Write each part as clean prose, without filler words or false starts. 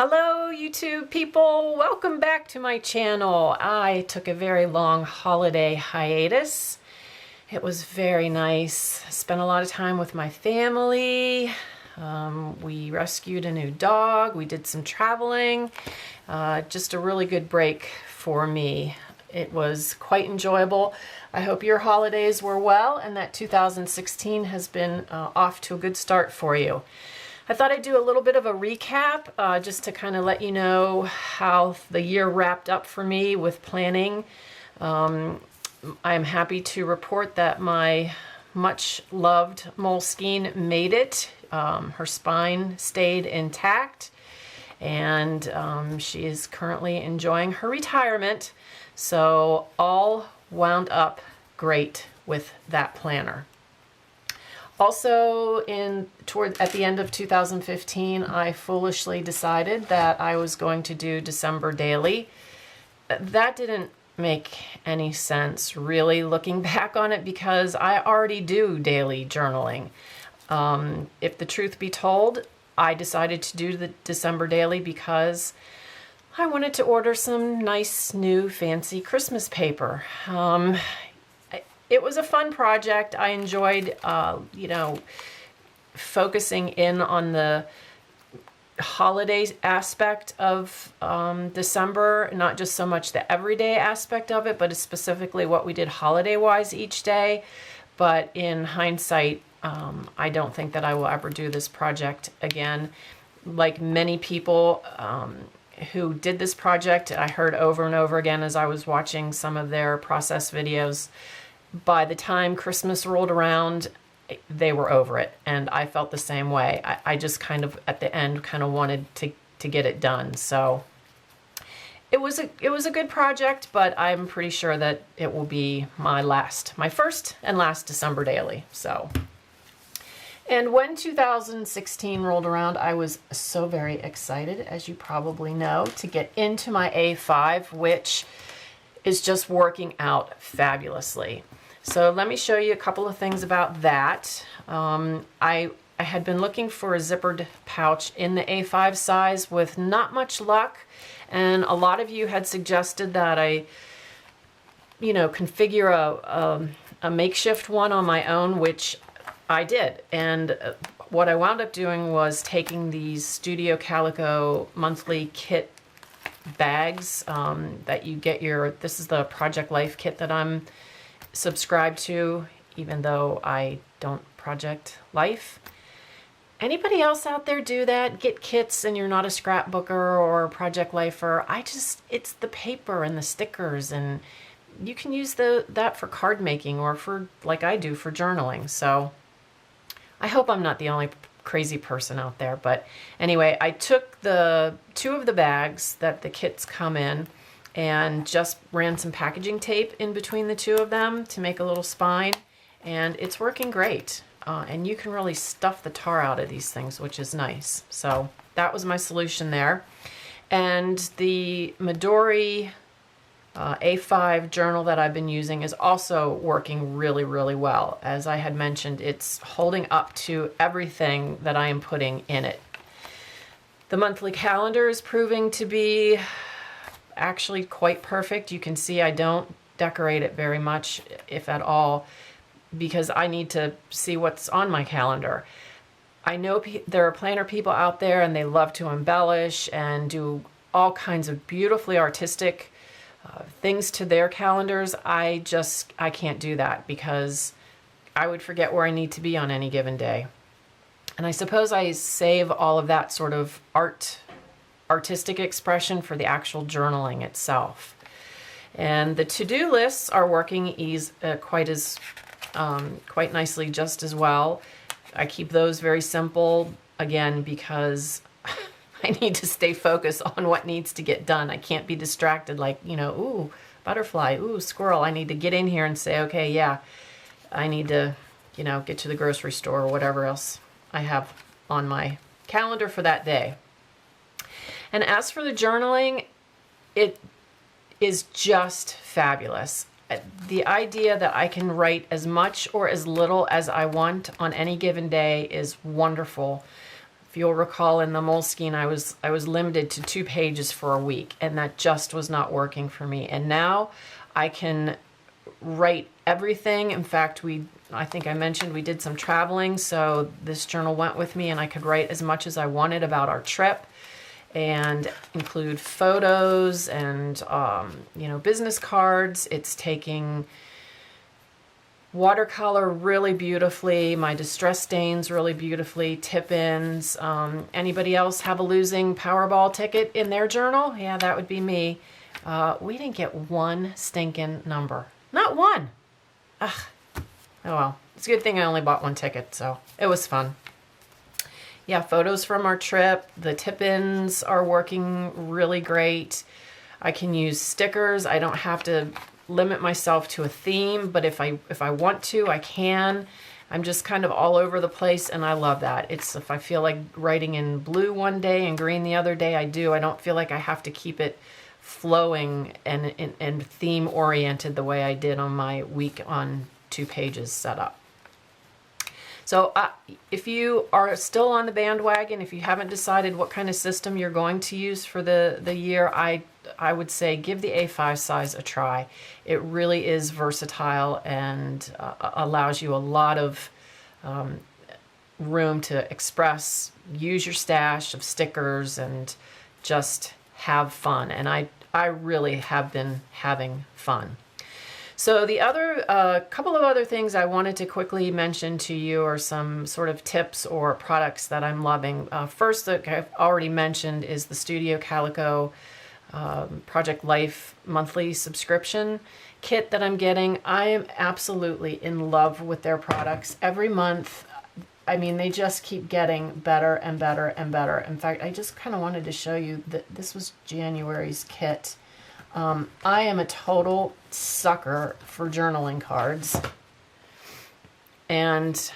Hello YouTube people, welcome back to my channel. I took a very long holiday hiatus. It was very nice. Spent a lot of time with my family. We rescued a new dog. We did some traveling. Just a really good break for me. It was quite enjoyable. I hope your holidays were well and that 2016 has been off to a good start for you. I thought I'd do a little bit of a recap just to kind of let you know how the year wrapped up for me with planning. I am happy to report that my much loved Moleskine made it. Her spine stayed intact and she is currently enjoying her retirement. So all wound up great with that planner. Also, at the end of 2015, I foolishly decided that I was going to do December daily. That didn't make any sense, really, looking back on it, because I already do daily journaling. If the truth be told, I decided to do the December daily because I wanted to order some nice, new, fancy Christmas paper. It was a fun project. I enjoyed, focusing in on the holidays aspect of December, not just so much the everyday aspect of it, but specifically what we did holiday-wise each day. But in hindsight, I don't think that I will ever do this project again. Like many people who did this project, I heard over and over again as I was watching some of their process videos, by the time Christmas rolled around, they were over it, and I felt the same way. I just kind of, at the end, kind of wanted to get it done. So it was a good project, but I'm pretty sure that it will be my first and last December daily. So, and when 2016 rolled around, I was so very excited, as you probably know, to get into my A5, which is just working out fabulously. So let me show you a couple of things about that. I had been looking for a zippered pouch in the A5 size with not much luck, and a lot of you had suggested that I, configure a makeshift one on my own, which I did. And what I wound up doing was taking these Studio Calico monthly kit bags that you get this is the Project Life kit that I'm subscribed to, even though I don't Project Life. Anybody else out there do that? Get kits and you're not a scrapbooker or a Project Lifer? It's the paper and the stickers, and you can use that for card making or for, like I do, for journaling. So I hope I'm not the only crazy person out there. But anyway, I took the two of the bags that the kits come in and just ran some packaging tape in between the two of them to make a little spine, and it's working great. And you can really stuff the tar out of these things, which is nice. So that was my solution there. And the Midori A5 journal that I've been using is also working really, really well. As I had mentioned, it's holding up to everything that I am putting in it. The monthly calendar is proving to be actually quite perfect. You can see I don't decorate it very much, if at all, because I need to see what's on my calendar. I know there are planner people out there and they love to embellish and do all kinds of beautifully artistic things to their calendars. I can't do that because I would forget where I need to be on any given day. And I suppose I save all of that sort of artistic expression for the actual journaling itself. And the to-do lists are working quite nicely just as well. I keep those very simple, again, because I need to stay focused on what needs to get done. I can't be distracted like, ooh, butterfly, ooh, squirrel. I need to get in here and say, okay, yeah, I need to, get to the grocery store or whatever else I have on my calendar for that day. And as for the journaling, it is just fabulous. The idea that I can write as much or as little as I want on any given day is wonderful. If you'll recall, in the Moleskine, I was limited to 2 pages for a week, and that just was not working for me. And now I can write everything. In fact, I think I mentioned we did some traveling, so this journal went with me, and I could write as much as I wanted about our trip and include photos and business cards. It's taking watercolor really beautifully, my distress stains really beautifully, tip-ins. Anybody else have a losing Powerball ticket in their journal? Yeah, that would be me. We didn't get one stinking number. Not one. Ugh. Oh well. It's a good thing I only bought 1 ticket, so it was fun. Yeah, photos from our trip. The tip-ins are working really great. I can use stickers. I don't have to limit myself to a theme, but if I want to, I can. I'm just kind of all over the place, and I love that. It's if I feel like writing in blue one day and green the other day, I do. I don't feel like I have to keep it flowing and theme oriented the way I did on my week on 2 pages setup. So if you are still on the bandwagon, if you haven't decided what kind of system you're going to use for the year, I would say give the A5 size a try. It really is versatile and allows you a lot of room to express, use your stash of stickers, and just have fun. And I really have been having fun. So the other couple of other things I wanted to quickly mention to you are some sort of tips or products that I'm loving. First, that I've already mentioned is the Studio Calico Project Life monthly subscription kit that I'm getting. I am absolutely in love with their products. Every month, I mean, they just keep getting better and better and better. In fact, I just kind of wanted to show you that this was January's kit. I am a total sucker for journaling cards, and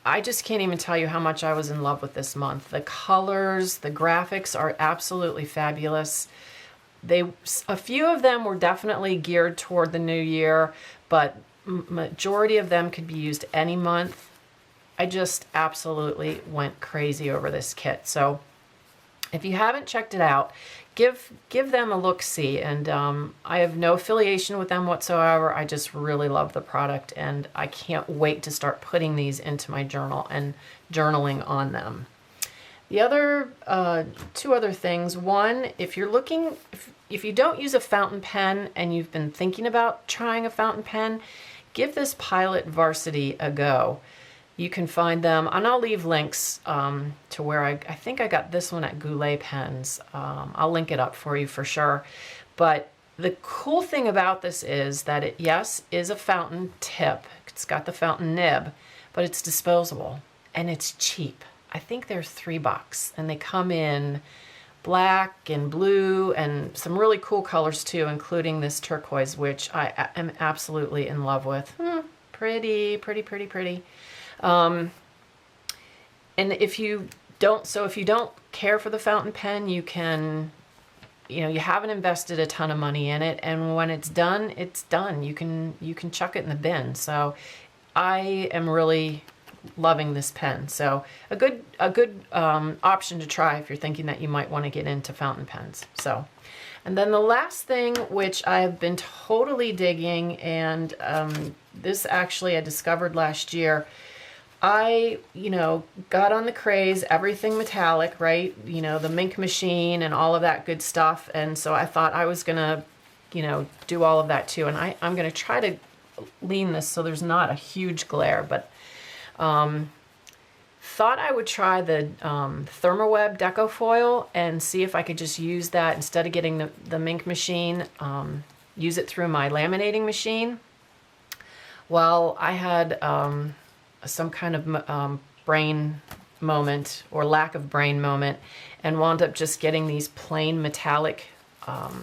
I just can't even tell you how much I was in love with this month. The colors, the graphics are absolutely fabulous. A few of them were definitely geared toward the new year, but majority of them could be used any month. I just absolutely went crazy over this kit. So if you haven't checked it out, give them a look-see. And I have no affiliation with them whatsoever. I just really love the product, and I can't wait to start putting these into my journal and journaling on them. The other 2 other things. One, if you don't use a fountain pen and you've been thinking about trying a fountain pen, give this Pilot Varsity a go. You can find them, and I'll leave links to where I think I got this one at Goulet Pens. I'll link it up for you for sure. But the cool thing about this is that it, yes, is a fountain tip. It's got the fountain nib, but it's disposable, and it's cheap. I think they're $3, and they come in black and blue and some really cool colors too, including this turquoise, which I am absolutely in love with. Pretty, pretty, pretty, pretty. And if you don't care for the fountain pen, you can, you haven't invested a ton of money in it, and when it's done, it's done. You can chuck it in the bin. So I am really loving this pen. So a good option to try if you're thinking that you might want to get into fountain pens. So, and then the last thing, which I have been totally digging, and this actually I discovered last year. I, got on the craze, everything metallic, right? The Mink machine and all of that good stuff. And so I thought I was going to, do all of that too. And I'm going to try to lean this so there's not a huge glare, but thought I would try the Thermoweb Deco Foil and see if I could just use that instead of getting the Mink machine, use it through my laminating machine. Well, I had some kind of brain moment or lack of brain moment, and wound up just getting these plain metallic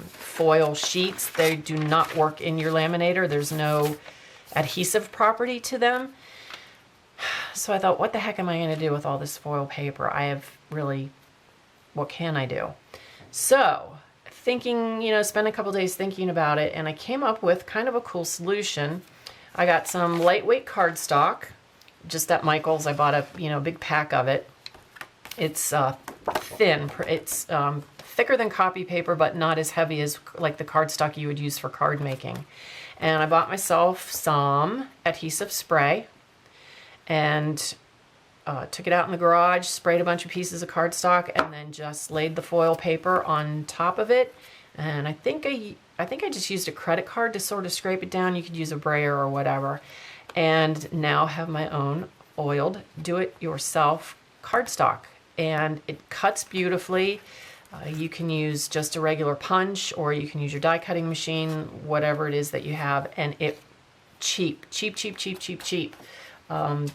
foil sheets. They do not work in your laminator. There's no adhesive property to them. So I thought, what the heck am I going to do with all this foil paper? What can I do? So thinking, spent a couple days thinking about it, and I came up with kind of a cool solution. I got some lightweight cardstock, just at Michael's. I bought a big pack of it, It's thin. It's thicker than copy paper, but not as heavy as like the cardstock you would use for card making. And I bought myself some adhesive spray and took it out in the garage, sprayed a bunch of pieces of cardstock, and then just laid the foil paper on top of it. And I think I just used a credit card to sort of scrape it down. You could use a brayer or whatever. And now have my own oiled do-it-yourself cardstock. And it cuts beautifully. You can use just a regular punch, or you can use your die cutting machine, whatever it is that you have. And it cheap.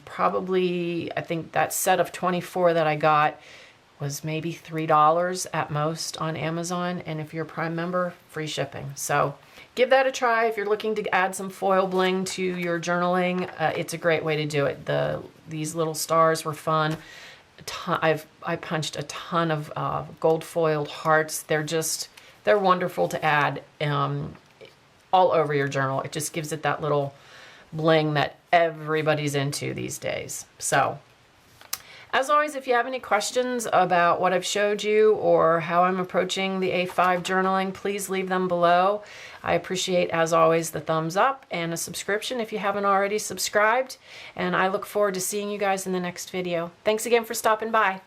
Probably, I think that set of 24 that I got was maybe $3 at most on Amazon, and if you're a Prime member, free shipping. So give that a try if you're looking to add some foil bling to your journaling. It's a great way to do it. These little stars were fun. I punched a ton of gold foiled hearts. They're wonderful to add all over your journal. It just gives it that little bling that everybody's into these days. So, as always, if you have any questions about what I've showed you or how I'm approaching the A5 journaling, please leave them below. I appreciate, as always, the thumbs up and a subscription if you haven't already subscribed. And I look forward to seeing you guys in the next video. Thanks again for stopping by.